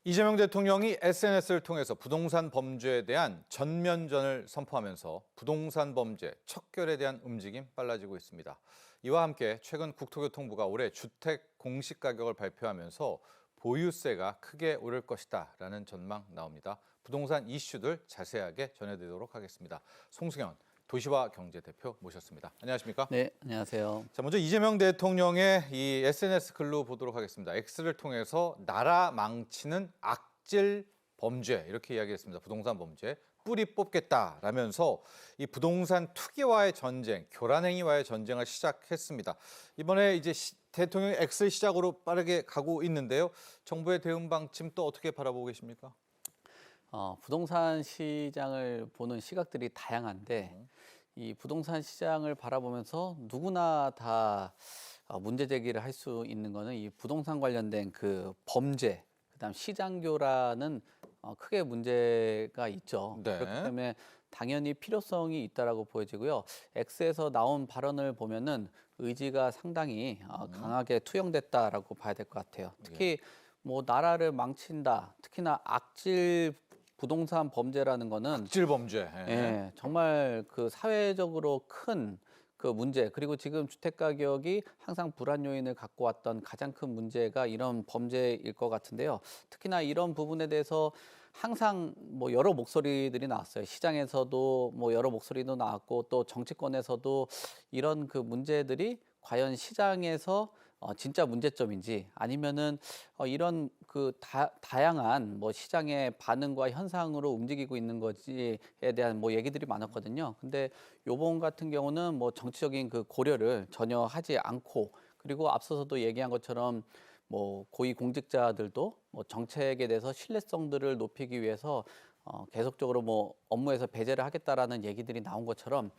이재명 대통령이 SNS를 통해서 부동산 범죄에 대한 전면전을 선포하면서 부동산 범죄 척결에 대한 움직임 빨라지고 있습니다. 이와 함께 최근 국토교통부가 올해 주택 공시가격을 발표하면서 보유세가 크게 오를 것이다라는 전망 나옵니다. 부동산 이슈들 자세하게 전해드리도록 하겠습니다. 송승현 도시와 경제 대표 모셨습니다. 안녕하십니까? 네, 안녕하세요. 자, 먼저 이재명 대통령의 이 SNS 글로 보도록 하겠습니다. X를 통해서 나라 망치는 악질 범죄 이렇게 이야기했습니다. 부동산 범죄 뿌리 뽑겠다라면서 이 부동산 투기와의 전쟁, 교란행위와의 전쟁을 시작했습니다. 이번에 이제 대통령이 X 시작으로 빠르게 가고 있는데요. 정부의 대응 방침 또 어떻게 바라보고 계십니까? 부동산 시장을 보는 시각들이 다양한데 이 부동산 시장을 바라보면서 누구나 다 문제 제기를 할 수 있는 거는 이 부동산 관련된 그 범죄, 그다음 시장 교란은 크게 문제가 있죠. 네. 그렇기 때문에 당연히 필요성이 있다라고 보여지고요. X에서 나온 발언을 보면은 의지가 상당히 강하게 투영됐다라고 봐야 될 것 같아요. 특히 뭐 나라를 망친다, 특히나 악질 부동산 범죄라는 거는 악질 범죄. 예, 정말 그 사회적으로 큰 그 문제, 그리고 지금 주택 가격이 항상 불안 요인을 갖고 왔던 가장 큰 문제가 이런 범죄일 것 같은데요. 특히나 이런 부분에 대해서 항상 뭐 여러 목소리들이 나왔어요. 시장에서도 뭐 여러 목소리도 나왔고 또 정치권에서도 이런 그 문제들이 과연 시장에서 진짜 문제점인지 아니면은 이런 그 다양한 뭐 시장의 반응과 현상으로 움직이고 있는 거지에 대한 뭐 얘기들이 많았거든요. 근데 요번 같은 경우는 뭐 정치적인 그 고려를 전혀 하지 않고, 그리고 앞서서도 얘기한 것처럼 뭐 고위 공직자들도 뭐 정책에 대해서 신뢰성들을 높이기 위해서 계속적으로 뭐 업무에서 배제를 하겠다라는 얘기들이 나온 것처럼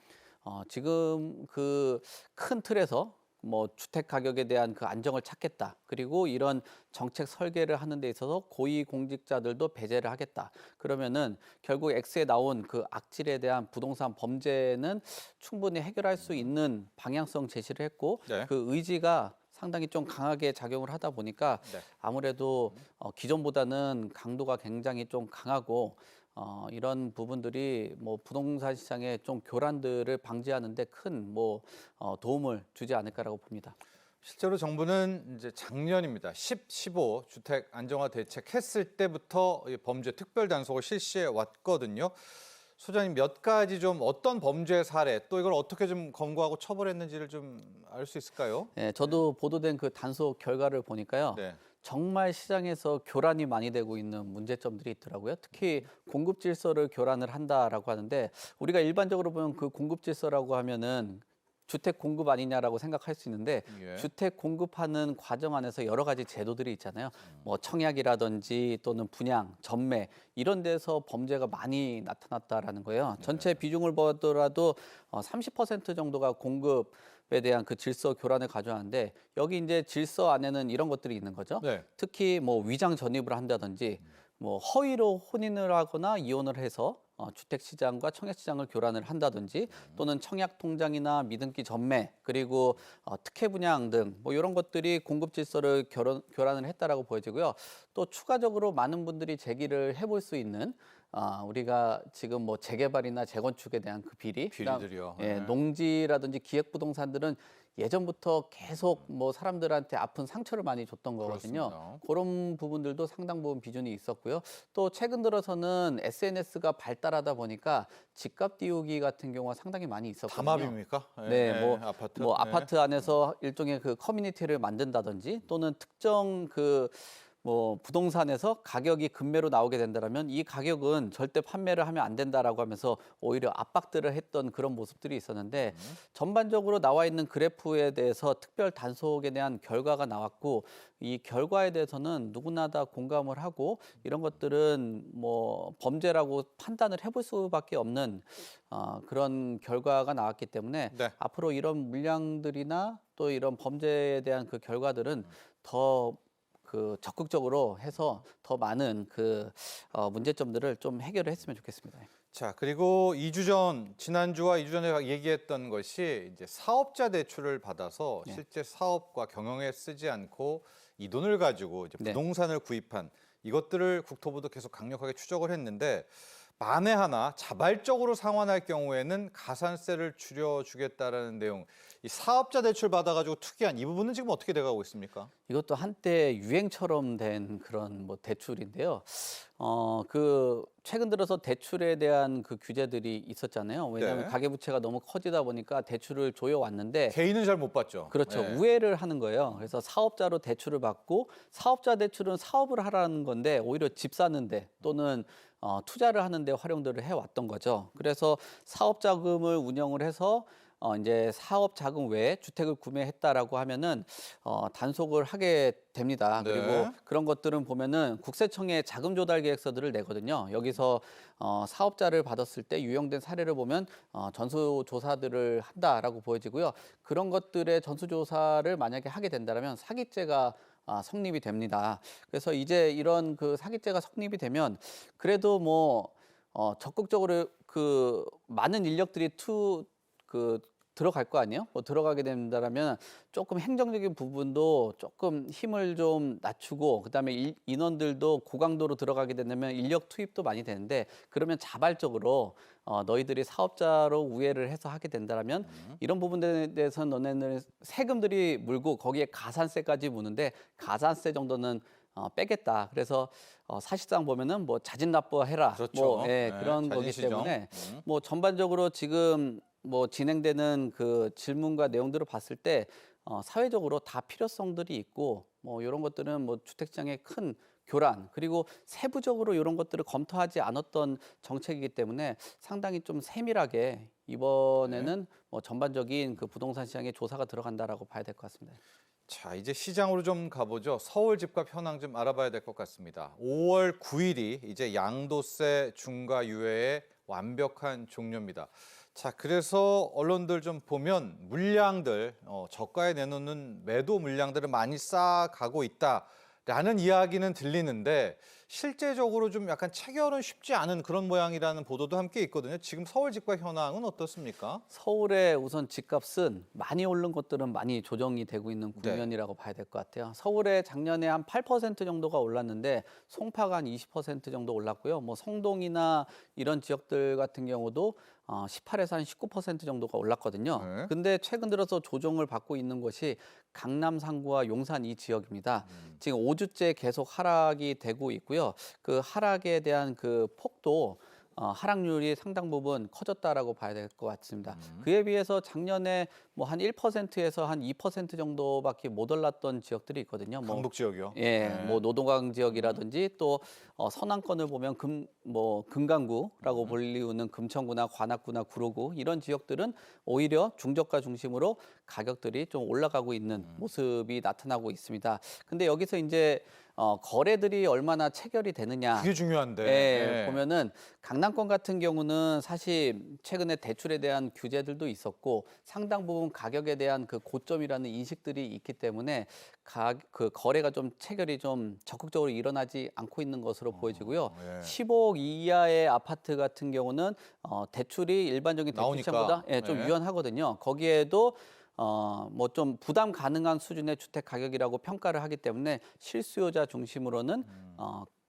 지금 그 큰 틀에서 뭐 주택 가격에 대한 그 안정을 찾겠다. 그리고 이런 정책 설계를 하는 데 있어서 고위 공직자들도 배제를 하겠다. 그러면은 결국 X에 나온 그 악질에 대한 부동산 범죄는 충분히 해결할 수 있는 방향성 제시를 했고, 네. 그 의지가 상당히 좀 강하게 작용을 하다 보니까 네. 아무래도 기존보다는 강도가 굉장히 좀 강하고 이런 부분들이 뭐 부동산 시장의 좀 교란들을 방지하는데 큰 뭐 도움을 주지 않을까라고 봅니다. 실제로 정부는 이제 작년입니다. 15 주택 안정화 대책 했을 때부터 이 범죄 특별 단속을 실시해 왔거든요. 소장님 몇 가지 좀 어떤 범죄 사례 또 이걸 어떻게 좀 검거하고 처벌했는지를 좀 알 수 있을까요? 네, 저도 보도된 그 단속 결과를 보니까요. 네. 정말 시장에서 교란이 많이 되고 있는 문제점들이 있더라고요. 특히 공급 질서를 교란을 한다라고 하는데, 우리가 일반적으로 보면 그 공급 질서라고 하면은 주택 공급 아니냐라고 생각할 수 있는데, 예. 주택 공급하는 과정 안에서 여러 가지 제도들이 있잖아요. 뭐 청약이라든지 또는 분양, 전매, 이런 데서 범죄가 많이 나타났다라는 거예요. 전체 비중을 보더라도 30% 정도가 공급에 대한 그 질서 교란을 가져왔는데, 여기 이제 질서 안에는 이런 것들이 있는 거죠. 네. 특히 뭐 위장 전입을 한다든지 뭐 허위로 혼인을 하거나 이혼을 해서 주택 시장과 청약 시장을 교란을 한다든지, 또는 청약 통장이나 미등기 전매, 그리고 특혜 분양 등 뭐 이런 것들이 공급 질서를 교란을 했다라고 보여지고요. 또 추가적으로 많은 분들이 제기를 해볼 수 있는 우리가 지금 뭐 재개발이나 재건축에 대한 그 비리들이요. 예, 네. 농지라든지 기획부동산들은 예전부터 계속 뭐 사람들한테 아픈 상처를 많이 줬던 거거든요. 그렇습니다. 그런 부분들도 상당 부분 비중이 있었고요. 또 최근 들어서는 SNS가 발달하다 보니까 집값 띄우기 같은 경우가 상당히 많이 있었거든요. 담합입니까? 네, 뭐 아파트. 뭐 네. 아파트 안에서 일종의 그 커뮤니티를 만든다든지, 또는 특정 그 뭐 부동산에서 가격이 급매로 나오게 된다면 이 가격은 절대 판매를 하면 안 된다라고 하면서 오히려 압박들을 했던 그런 모습들이 있었는데, 전반적으로 나와 있는 그래프에 대해서 특별 단속에 대한 결과가 나왔고, 이 결과에 대해서는 누구나 다 공감을 하고 이런 것들은 뭐 범죄라고 판단을 해볼 수밖에 없는 그런 결과가 나왔기 때문에 네. 앞으로 이런 물량들이나 또 이런 범죄에 대한 그 결과들은 더 그 적극적으로 해서 더 많은 그 문제점들을 좀 해결을 했으면 좋겠습니다. 자, 그리고 2주 전, 지난주와 2주 전에 얘기했던 것이 이제 사업자 대출을 받아서 네. 실제 사업과 경영에 쓰지 않고 이 돈을 가지고 이제 네. 부동산을 구입한 이것들을 국토부도 계속 강력하게 추적을 했는데 만에 하나 자발적으로 상환할 경우에는 가산세를 줄여주겠다라는 내용. 이 사업자 대출 받아가지고 투기한 이 부분은 지금 어떻게 돼가고 있습니까? 이것도 한때 유행처럼 된 그런 뭐 대출인데요. 그 최근 들어서 대출에 대한 그 규제들이 있었잖아요. 왜냐하면 네. 가계부채가 너무 커지다 보니까 대출을 조여왔는데 개인은 잘 못 받죠. 그렇죠. 네. 우회를 하는 거예요. 그래서 사업자로 대출을 받고 사업자 대출은 사업을 하라는 건데 오히려 집 사는데 또는 투자를 하는데 활용들을 해왔던 거죠. 그래서 사업 자금을 운영을 해서 이제 사업 자금 외에 주택을 구매했다라고 하면은 단속을 하게 됩니다. 네. 그리고 그런 것들은 보면은 국세청에 자금 조달 계획서들을 내거든요. 여기서 사업자를 받았을 때 유형된 사례를 보면 전수 조사들을 한다라고 보여지고요. 그런 것들의 전수 조사를 만약에 하게 된다면 사기죄가 성립이 됩니다. 그래서 이제 이런 그 사기죄가 성립이 되면 그래도 뭐 적극적으로 그 많은 인력들이 들어갈 거 아니에요? 뭐 들어가게 된다라면 조금 행정적인 부분도 조금 힘을 좀 낮추고 그다음에 인원들도 고강도로 들어가게 된다면 인력 투입도 많이 되는데 그러면 자발적으로 너희들이 사업자로 우회를 해서 하게 된다라면 이런 부분에 대해서는 너네는 세금들이 물고 거기에 가산세까지 무는데 가산세 정도는 빼겠다. 그래서 사실상 보면은 뭐 자진납부해라. 그렇죠. 뭐 예, 네, 그런 거기 자진시정. 때문에 뭐 전반적으로 지금 뭐 진행되는 그 질문과 내용들을 봤을 때 사회적으로 다 필요성들이 있고 뭐 이런 것들은 뭐 주택 시장의 큰 교란 그리고 세부적으로 이런 것들을 검토하지 않았던 정책이기 때문에 상당히 좀 세밀하게 이번에는 뭐 전반적인 그 부동산 시장에 조사가 들어간다라고 봐야 될 것 같습니다. 자, 이제 시장으로 좀 가보죠. 서울 집값 현황 좀 알아봐야 될 것 같습니다. 5월 9일이 이제 양도세 중과 유예의 완벽한 종료입니다. 자, 그래서 언론들 좀 보면 물량들, 저가에 내놓는 매도 물량들을 많이 쌓아가고 있다라는 이야기는 들리는데 실제적으로 좀 약간 체결은 쉽지 않은 그런 모양이라는 보도도 함께 있거든요. 지금 서울 집값 현황은 어떻습니까? 서울의 우선 집값은 많이 오른 것들은 많이 조정이 되고 있는 네. 국면이라고 봐야 될 것 같아요. 서울에 작년에 한 8% 정도가 올랐는데 송파가 한 20% 정도 올랐고요. 뭐 성동이나 이런 지역들 같은 경우도 18에서 한 19% 정도가 올랐거든요. 네. 근데 최근 들어서 조정을 받고 있는 것이 강남 상구와 용산 이 지역입니다. 지금 5주째 계속 하락이 되고 있고요. 그 하락에 대한 그 폭도 하락률이 상당 부분 커졌다라고 봐야 될 것 같습니다. 그에 비해서 작년에 뭐 한 1%에서 한 2% 정도밖에 못 올랐던 지역들이 있거든요. 뭐 강북 지역이요. 예, 네. 뭐 노동강 지역이라든지 또 서남권을 보면 금강구라고 불리우는 금천구나 관악구나 구로구 이런 지역들은 오히려 중저가 중심으로 가격들이 좀 올라가고 있는 모습이 나타나고 있습니다. 근데 여기서 이제 거래들이 얼마나 체결이 되느냐 그게 중요한데. 예, 네. 보면은 강남권 같은 경우는 사실 최근에 대출에 대한 규제들도 있었고 상당 부분 가격에 대한 그 고점이라는 인식들이 있기 때문에 그 거래가 좀 체결이 좀 적극적으로 일어나지 않고 있는 것으로 보여지고요. 예. 15억 이하의 아파트 같은 경우는 대출이 일반적인 나오니까. 대출채보다 예, 좀 네. 유연하거든요. 거기에도 뭐 좀 부담 가능한 수준의 주택 가격이라고 평가를 하기 때문에 실수요자 중심으로는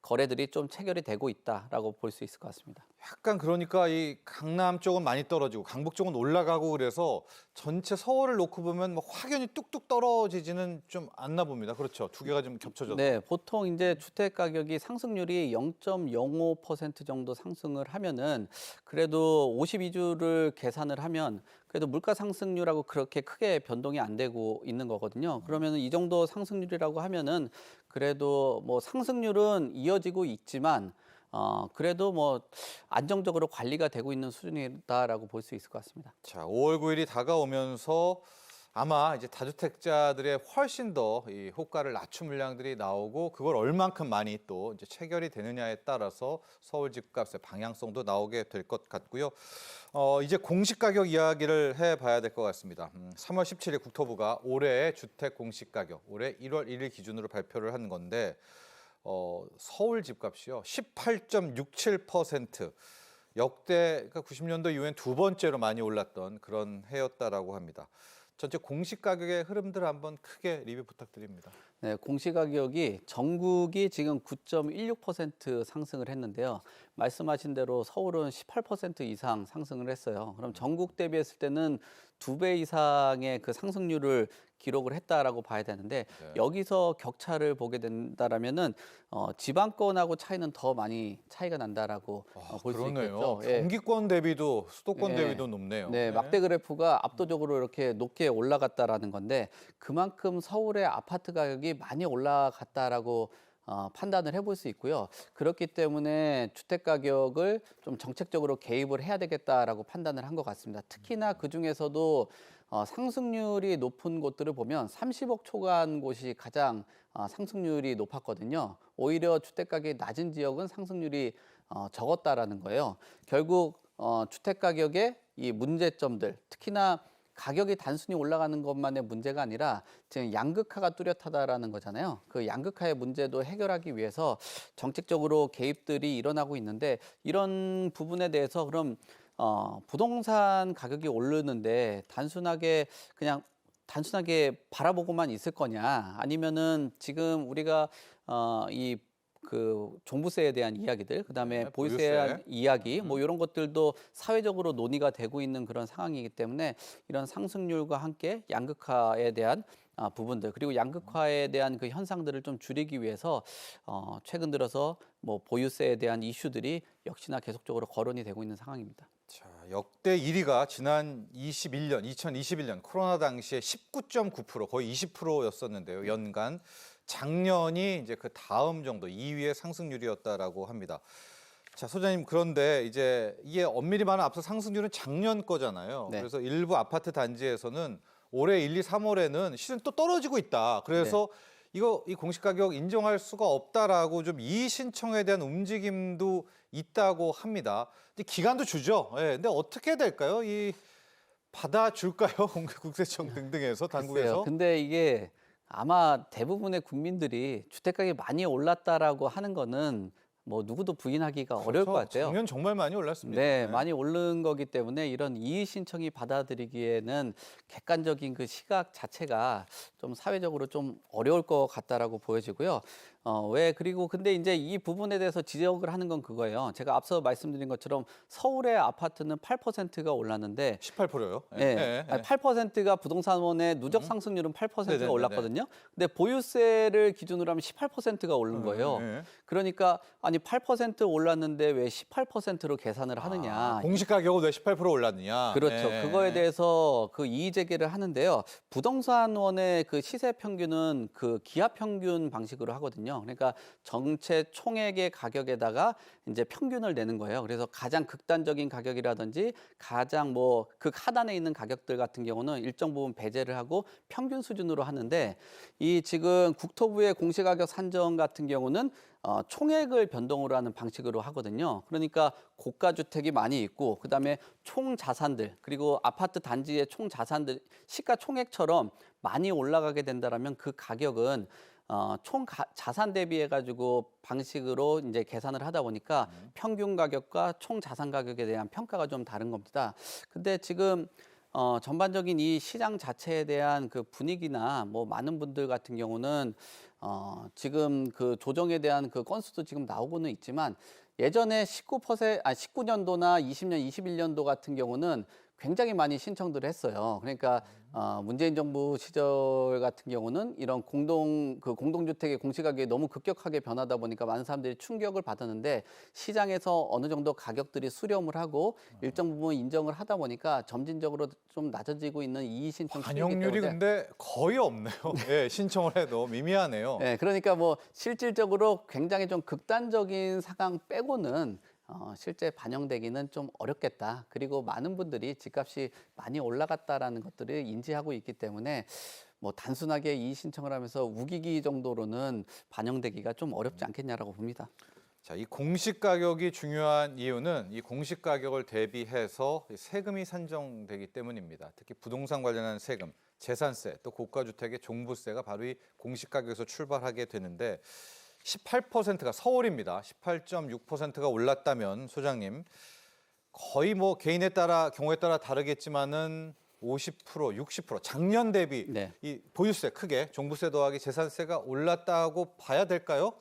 거래들이 좀 체결이 되고 있다라고 볼 수 있을 것 같습니다. 약간 그러니까 이 강남 쪽은 많이 떨어지고 강북 쪽은 올라가고 그래서 전체 서울을 놓고 보면 뭐 확연히 뚝뚝 떨어지지는 좀 않나 봅니다. 그렇죠. 두 개가 좀 겹쳐져서. 네, 보통 이제 주택 가격이 상승률이 0.05% 정도 상승을 하면은 그래도 52주를 계산을 하면 그래도 물가 상승률하고 그렇게 크게 변동이 안 되고 있는 거거든요. 그러면은 이 정도 상승률이라고 하면은 그래도 뭐 상승률은 이어지고 있지만 그래도 뭐 안정적으로 관리가 되고 있는 수준이다라고 볼 수 있을 것 같습니다. 자, 5월 9일이 다가오면서 아마 이제 다주택자들의 훨씬 더 이 호가를 낮춘 물량들이 나오고 그걸 얼만큼 많이 또 이제 체결이 되느냐에 따라서 서울 집값의 방향성도 나오게 될 것 같고요. 이제 공시 가격 이야기를 해봐야 될 것 같습니다. 3월 17일 국토부가 올해의 주택 공시 가격 올해 1월 1일 기준으로 발표를 한 건데 서울 집값이요 18.67% 역대 그러니까 90년도 이후엔 두 번째로 많이 올랐던 그런 해였다라고 합니다. 전체 공시 가격의 흐름들 한번 크게 리뷰 부탁드립니다. 네, 공시가격이 전국이 지금 9.16% 상승을 했는데요. 말씀하신 대로 서울은 18% 이상 상승을 했어요. 그럼 전국 대비했을 때는 2배 이상의 그 상승률을 기록을 했다라고 봐야 되는데 네. 여기서 격차를 보게 된다라면은 지방권하고 차이는 더 많이 차이가 난다라고 볼 수 그러네요. 있겠죠. 예. 경기권 대비도 수도권 예. 대비도 높네요. 네, 막대 그래프가 압도적으로 이렇게 높게 올라갔다라는 건데 그만큼 서울의 아파트 가격이 많이 올라갔다라고 판단을 해볼 수 있고요. 그렇기 때문에 주택 가격을 좀 정책적으로 개입을 해야 되겠다라고 판단을 한 것 같습니다. 특히나 그 중에서도 상승률이 높은 곳들을 보면 30억 초과한 곳이 가장 상승률이 높았거든요. 오히려 주택 가격이 낮은 지역은 상승률이 적었다라는 거예요. 결국 주택 가격의 이 문제점들, 특히나 가격이 단순히 올라가는 것만의 문제가 아니라 지금 양극화가 뚜렷하다라는 거잖아요. 그 양극화의 문제도 해결하기 위해서 정책적으로 개입들이 일어나고 있는데 이런 부분에 대해서 그럼 부동산 가격이 오르는데 단순하게 바라보고만 있을 거냐 아니면은 지금 우리가 이 그 종부세에 대한 이야기들, 그다음에 네, 보유세에 보유세. 대한 이야기, 뭐 이런 것들도 사회적으로 논의가 되고 있는 그런 상황이기 때문에 이런 상승률과 함께 양극화에 대한 부분들 그리고 양극화에 대한 그 현상들을 좀 줄이기 위해서 최근 들어서 뭐 보유세에 대한 이슈들이 역시나 계속적으로 거론이 되고 있는 상황입니다. 자, 역대 1위가 지난 2021년 코로나 당시에 19.9% 거의 20%였었는데요. 연간 작년이 이제 그 다음 정도 2위의 상승률이었다라고 합니다. 자, 소장님 그런데 이제 이게 엄밀히 말하면 앞서 상승률은 작년 거잖아요. 네. 그래서 일부 아파트 단지에서는 올해 1, 2, 3월에는 실은 또 떨어지고 있다. 그래서 이 공시가격 인정할 수가 없다라고 좀 이의 신청에 대한 움직임도 있다고 합니다. 근데 기간도 주죠. 예. 근데 어떻게 될까요? 이 받아줄까요? 국세청 등등에서 글쎄요. 당국에서? 근데 이게 아마 대부분의 국민들이 주택가격이 많이 올랐다라고 하는 거는 뭐 누구도 부인하기가 어려울 것 그렇죠. 같아요. 작년 정말 많이 올랐습니다. 네, 많이 오른 거기 때문에 이런 이의 신청이 받아들이기에는 객관적인 그 시각 자체가 좀 사회적으로 좀 어려울 것 같다라고 보여지고요. 그리고 근데 이제 이 부분에 대해서 지적을 하는 건 그거예요. 제가 앞서 말씀드린 것처럼 서울의 아파트는 8%가 올랐는데 18%요. 네, 8%가 부동산원의 누적 상승률은 8%가 네네네네. 올랐거든요. 근데 보유세를 기준으로 하면 18%가 오른 거예요. 네. 그러니까 아니 8% 올랐는데 왜 18%로 계산을 하느냐. 공시가격은 왜 18% 올랐느냐? 그렇죠. 네. 그거에 대해서 그 이의 제기를 하는데요. 부동산원의 그 시세 평균은 그 기하 평균 방식으로 하거든요. 그러니까 전체 총액의 가격에다가 이제 평균을 내는 거예요. 그래서 가장 극단적인 가격이라든지 가장 뭐 극 하단에 있는 가격들 같은 경우는 일정 부분 배제를 하고 평균 수준으로 하는데 이 지금 국토부의 공시가격 산정 같은 경우는 총액을 변동으로 하는 방식으로 하거든요. 그러니까 고가 주택이 많이 있고 그다음에 총 자산들 그리고 아파트 단지의 총 자산들 시가 총액처럼 많이 올라가게 된다라면 그 가격은 자산 대비해 가지고 방식으로 이제 계산을 하다 보니까 평균 가격과 총 자산 가격에 대한 평가가 좀 다른 겁니다. 근데 지금 전반적인 이 시장 자체에 대한 그 분위기나 뭐 많은 분들 같은 경우는 지금 그 조정에 대한 그 건수도 지금 나오고는 있지만 예전에 19년도나 20년, 21년도 같은 경우는 굉장히 많이 신청들을 했어요. 그러니까 문재인 정부 시절 같은 경우는 이런 공동주택의 공시가격이 너무 급격하게 변하다 보니까 많은 사람들이 충격을 받았는데 시장에서 어느 정도 가격들이 수렴을 하고 일정 부분 인정을 하다 보니까 점진적으로 좀 낮아지고 있는 이의 신청 수익이기 반영률이 때문에 근데 거의 없네요. 예, 신청을 해도 미미하네요. 네, 그러니까 뭐 실질적으로 굉장히 좀 극단적인 상황 빼고는 실제 반영되기는 좀 어렵겠다. 그리고 많은 분들이 집값이 많이 올라갔다라는 것들을 인지하고 있기 때문에 뭐 단순하게 이의 신청을 하면서 우기기 정도로는 반영되기가 좀 어렵지 않겠냐라고 봅니다. 자, 이 공시가격이 중요한 이유는 이 공시가격을 대비해서 세금이 산정되기 때문입니다. 특히 부동산 관련한 세금, 재산세, 또 고가주택의 종부세가 바로 이 공시가격에서 출발하게 되는데 18%가 서울입니다. 18.6%가 올랐다면 소장님 거의 뭐 개인에 따라 경우에 따라 다르겠지만은 50%, 60% 작년 대비 네. 이 보유세 크게 종부세 더하기 재산세가 올랐다고 봐야 될까요?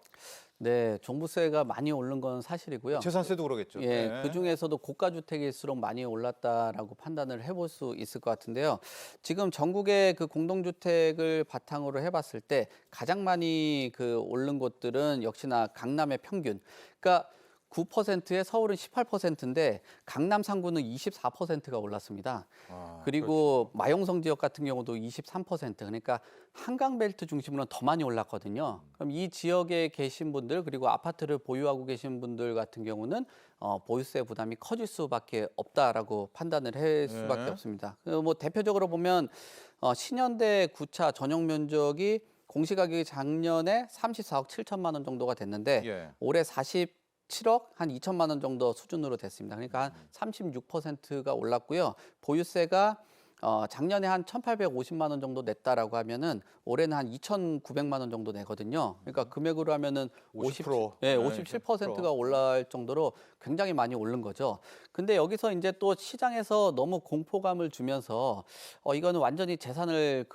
네, 종부세가 많이 오른 건 사실이고요. 재산세도 그러겠죠. 예, 네. 그중에서도 고가 주택일수록 많이 올랐다라고 판단을 해볼 수 있을 것 같은데요. 지금 전국의 그 공동주택을 바탕으로 해봤을 때 가장 많이 그 오른 곳들은 역시나 강남의 평균. 그러니까 9%에 서울은 18%인데 강남 상구는 24%가 올랐습니다. 아, 그리고 마용성 지역 같은 경우도 23%. 그러니까 한강벨트 중심으로는 더 많이 올랐거든요. 그럼 이 지역에 계신 분들 그리고 아파트를 보유하고 계신 분들 같은 경우는 보유세 부담이 커질 수밖에 없다라고 판단을 할 수밖에 네. 없습니다. 뭐 대표적으로 보면 신현대 구차 전용 면적이 공시가격이 작년에 34억 7천만 원 정도가 됐는데 예. 올해 47억 한 2천만 원 정도 수준으로 됐습니다. 그러니까 한 36%가 올랐고요. 보유세가 작년에 한 1,850만 원 정도 냈다라고 하면은 올해는 한 2,900만 원 정도 내거든요. 그러니까 금액으로 하면은 50%. 예, 네, 57%가 올라갈 정도로 굉장히 많이 오른 거죠. 근데 여기서 이제 또 시장에서 너무 공포감을 주면서 이거는 완전히 재산을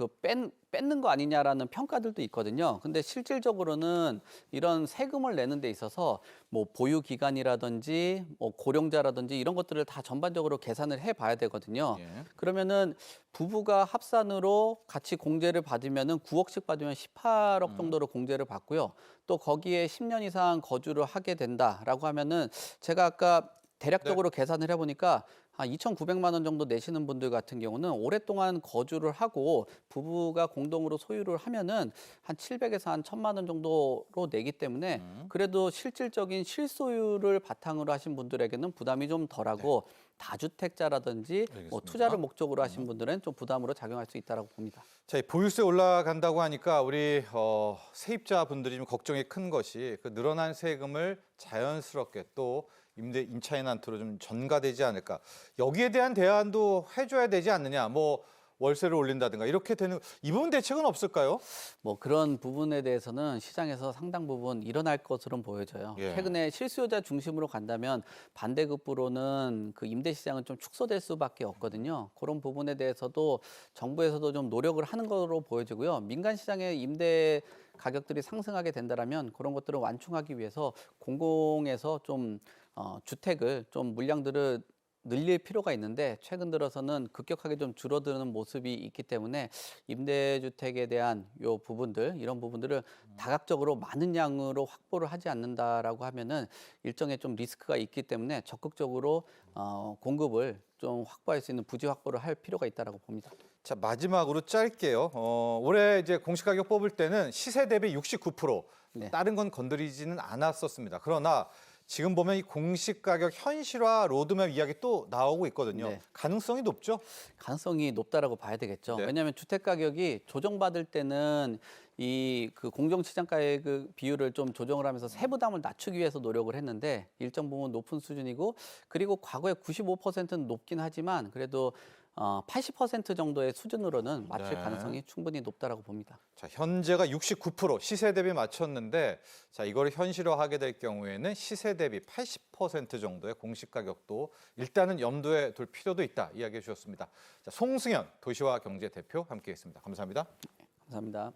뺏는 거 아니냐라는 평가들도 있거든요. 근데 실질적으로는 이런 세금을 내는 데 있어서 뭐 보유 기간이라든지 뭐 고령자라든지 이런 것들을 다 전반적으로 계산을 해 봐야 되거든요. 예. 그러면은 부부가 합산으로 같이 공제를 받으면은 9억씩 받으면 18억 정도로 공제를 받고요. 또 거기에 10년 이상 거주를 하게 된다라고 하면은 제가 아까 대략적으로 계산을 해보니까 한 2,900만 원 정도 내시는 분들 같은 경우는 오랫동안 거주를 하고 부부가 공동으로 소유를 하면은 한 700에서 한 1,000만 원 정도로 내기 때문에 그래도 실질적인 실소유를 바탕으로 하신 분들에게는 부담이 좀 덜하고 다주택자라든지 뭐 알겠습니다. 투자를 목적으로 하신 분들은 좀 부담으로 작용할 수 있다고 봅니다. 자, 이 보유세 올라간다고 하니까 우리 세입자분들이 좀 걱정이 큰 것이 그 늘어난 세금을 자연스럽게 또 임차인한테로 좀 전가되지 않을까. 여기에 대한 대안도 해줘야 되지 않느냐. 뭐 월세를 올린다든가 이렇게 되는 이 부분 대책은 없을까요? 뭐 그런 부분에 대해서는 시장에서 상당 부분 일어날 것으로 보여져요. 예. 최근에 실수요자 중심으로 간다면 반대급부로는 그 임대 시장은 좀 축소될 수밖에 없거든요. 그런 부분에 대해서도 정부에서도 좀 노력을 하는 것으로 보여지고요. 민간 시장의 임대 가격들이 상승하게 된다라면 그런 것들을 완충하기 위해서 공공에서 좀 주택을 좀 물량들을 늘릴 필요가 있는데 최근 들어서는 급격하게 좀 줄어드는 모습이 있기 때문에 임대주택에 대한 요 부분들 이런 부분들을 다각적으로 많은 양으로 확보를 하지 않는다라고 하면은 일정의 좀 리스크가 있기 때문에 적극적으로 공급을 좀 확보할 수 있는 부지 확보를 할 필요가 있다라고 봅니다. 자, 마지막으로 짧게요. 올해 이제 공시가격 뽑을 때는 시세 대비 69%, 네. 다른 건 건드리지는 않았었습니다. 그러나 지금 보면 이 공시가격 현실화 로드맵 이야기 또 나오고 있거든요. 네. 가능성이 높죠? 가능성이 높다라고 봐야 되겠죠. 네. 왜냐하면 주택 가격이 조정받을 때는 이 그 공정시장가의 그 비율을 좀 조정을 하면서 세부담을 낮추기 위해서 노력을 했는데 일정 부분 높은 수준이고 그리고 과거에 95%는 높긴 하지만 그래도 80% 정도의 수준으로는 맞출 네. 가능성이 충분히 높다라고 봅니다. 자, 현재가 69% 시세 대비 맞췄는데 자, 이걸 현실화하게 될 경우에는 시세 대비 80% 정도의 공시가격도 일단은 염두에 둘 필요도 있다 이야기해 주셨습니다. 자, 송승현 도시와 경제 대표 함께했습니다. 감사합니다. 감사합니다.